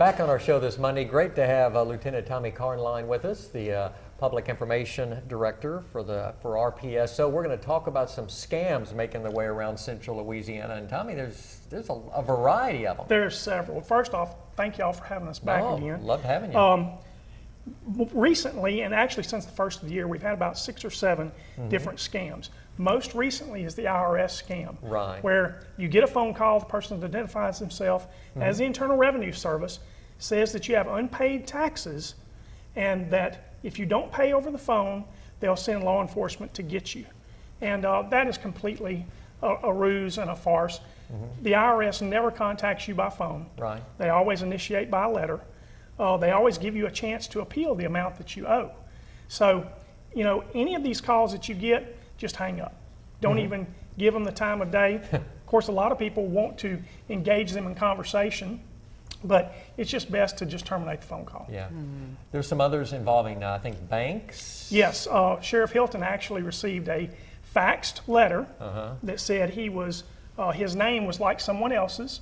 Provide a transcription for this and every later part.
Back on our show this Monday, great to have Lieutenant Tommy Carnline with us, the Public Information Director for RPSO. We're going to talk about some scams making their way around central Louisiana. And Tommy, there's a variety of them. There's several. First off, thank y'all for having us back again. Love having you. Recently, and actually since the first of the year, we've had about 6 or 7 different scams. Most recently is the IRS scam, where you get a phone call, the person identifies themselves as the Internal Revenue Service, says that you have unpaid taxes, and that if you don't pay over the phone, they'll send law enforcement to get you. And that is completely a ruse and a farce. The IRS never contacts you by phone. They always initiate by letter. They always give you a chance to appeal the amount that you owe. So, you know, any of these calls that you get, just hang up. Don't even give them the time of day. Of course, a lot of people want to engage them in conversation, but it's just best to just terminate the phone call. Yeah. There's some others involving, I think, banks. Yes. Sheriff Hilton actually received a faxed letter that said he was, his name was like someone else's,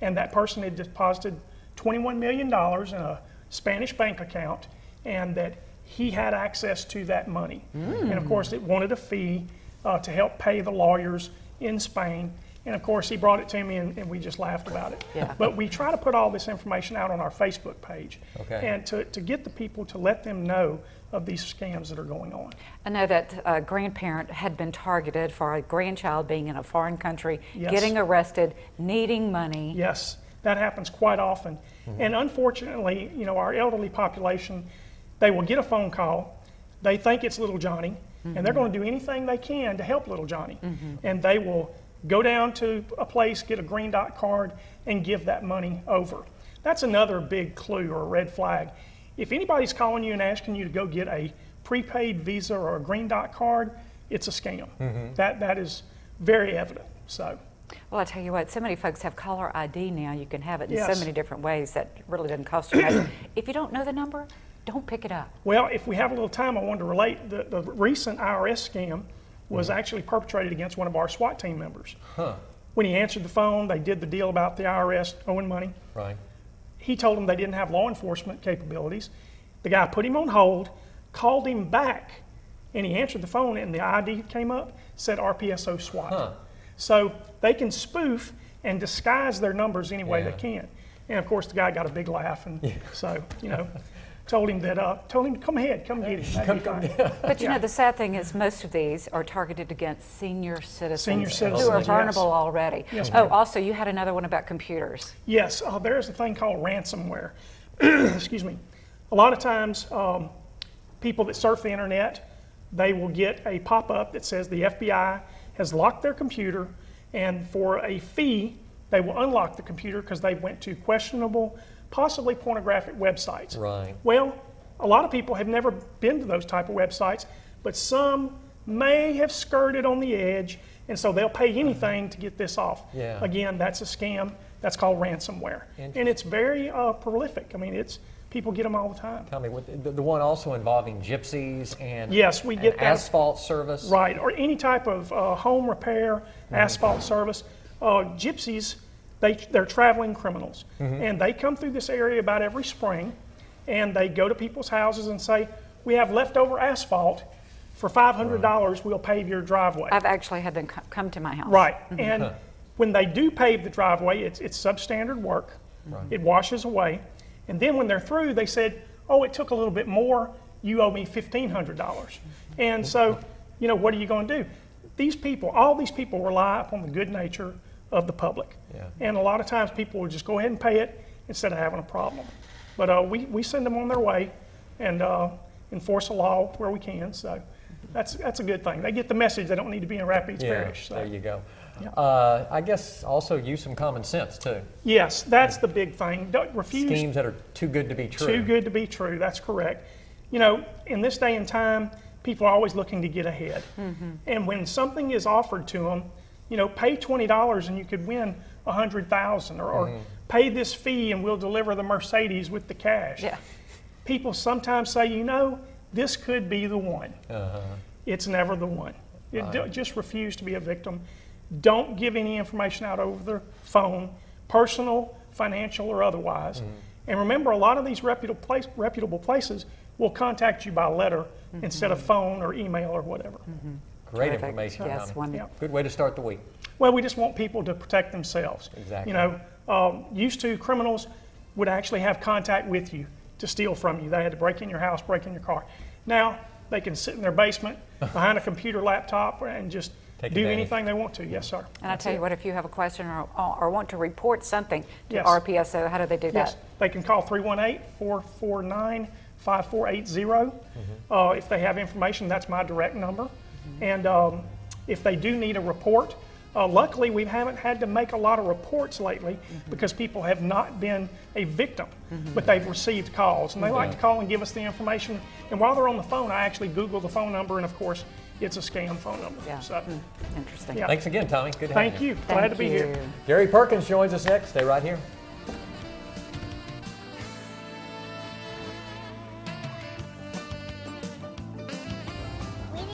and that person had deposited $21 million in a Spanish bank account, and that he had access to that money. And of course, it wanted a fee to help pay the lawyers in Spain. And of course, he brought it to me, and we just laughed about it. But we try to put all this information out on our Facebook page, and to get the people to let them know of these scams that are going on. I know that a grandparent had been targeted for a grandchild being in a foreign country, getting arrested, needing money. Yes, that happens quite often. And unfortunately, you know, our elderly population, they will get a phone call, they think it's little Johnny, and they're going to do anything they can to help little Johnny. And they will go down to a place, get a green dot card, and give that money over. That's another big clue or a red flag. If anybody's calling you and asking you to go get a prepaid Visa or a green dot card, it's a scam. That is very evident. So. Well, I tell you what, so many folks have caller ID now. You can have it in so many different ways that really doesn't cost you much. If you don't know the number, don't pick it up. Well, if we have a little time, I wanted to relate. The recent IRS scam was actually perpetrated against one of our SWAT team members. When he answered the phone, they did the deal about the IRS owing money. He told them they didn't have law enforcement capabilities. The guy put him on hold, called him back, and he answered the phone, and the ID came up, said RPSO SWAT. So they can spoof and disguise their numbers any way they can. And of course, the guy got a big laugh, and so, you know, told him to come ahead, come get him. But you know, the sad thing is most of these are targeted against senior citizens who are vulnerable already. Also, you had another one about computers. Yes, there's a thing called ransomware. Excuse me. A lot of times, people that surf the internet, they will get a pop-up that says the FBI has locked their computer, and for a fee, they will unlock the computer because they went to questionable, possibly pornographic websites. Well, a lot of people have never been to those type of websites, but some may have skirted on the edge, and so they'll pay anything to get this off. Again, that's a scam. That's called ransomware. And it's very prolific. I mean, people get them all the time. Tell me, the one also involving gypsies and we get asphalt service? Right, or any type of home repair, asphalt service. Gypsies, they're traveling criminals. And they come through this area about every spring, and they go to people's houses and say, we have leftover asphalt. For $500, we'll pave your driveway. I've actually had them come to my house. Right, and when they do pave the driveway, it's substandard work. It washes away. And then when they're through, they said, oh, it took a little bit more. You owe me $1,500. And so, you know, what are you going to do? These people, all these people rely upon the good nature of the public. And a lot of times people will just go ahead and pay it instead of having a problem. But we send them on their way and enforce the law where we can. So that's a good thing. They get the message. They don't need to be in Rapides Parish. So. There you go. I guess also use some common sense too. Yes, that's the big thing. Don't refuse schemes that are too good to be true. Too good to be true. That's correct. You know, in this day and time, people are always looking to get ahead. And when something is offered to them, you know, pay $20 and you could win $100,000, or pay this fee and we'll deliver the Mercedes with the cash. People sometimes say, you know, this could be the one. It's never the one. Just refuse to be a victim. Don't give any information out over the phone, personal, financial, or otherwise. And remember, a lot of these reputable places will contact you by letter instead of phone or email or whatever. Great Terrific. information, Yes, Tommy. Yeah. Good way to start the week. Well, we just want people to protect themselves. Exactly. You know, used to, criminals would actually have contact with you to steal from you. They had to break in your house, break in your car. Now, they can sit in their basement behind a computer laptop and just do anything they want to. Yes, sir. And I tell you what, if you have a question or want to report something to Yes. RPSO, how do they do Yes, that? they can call 318-449-5480. If they have information, that's my direct number. And if they do need a report, luckily we haven't had to make a lot of reports lately because people have not been a victim, but they've received calls. And they like to call and give us the information. And while they're on the phone, I actually Google the phone number, and of course, it's a scam phone number. Yeah. So, Interesting. Yeah. Thanks again, Tommy. Good to have thank you. Glad to be here. Gary Perkins joins us next. Stay right here.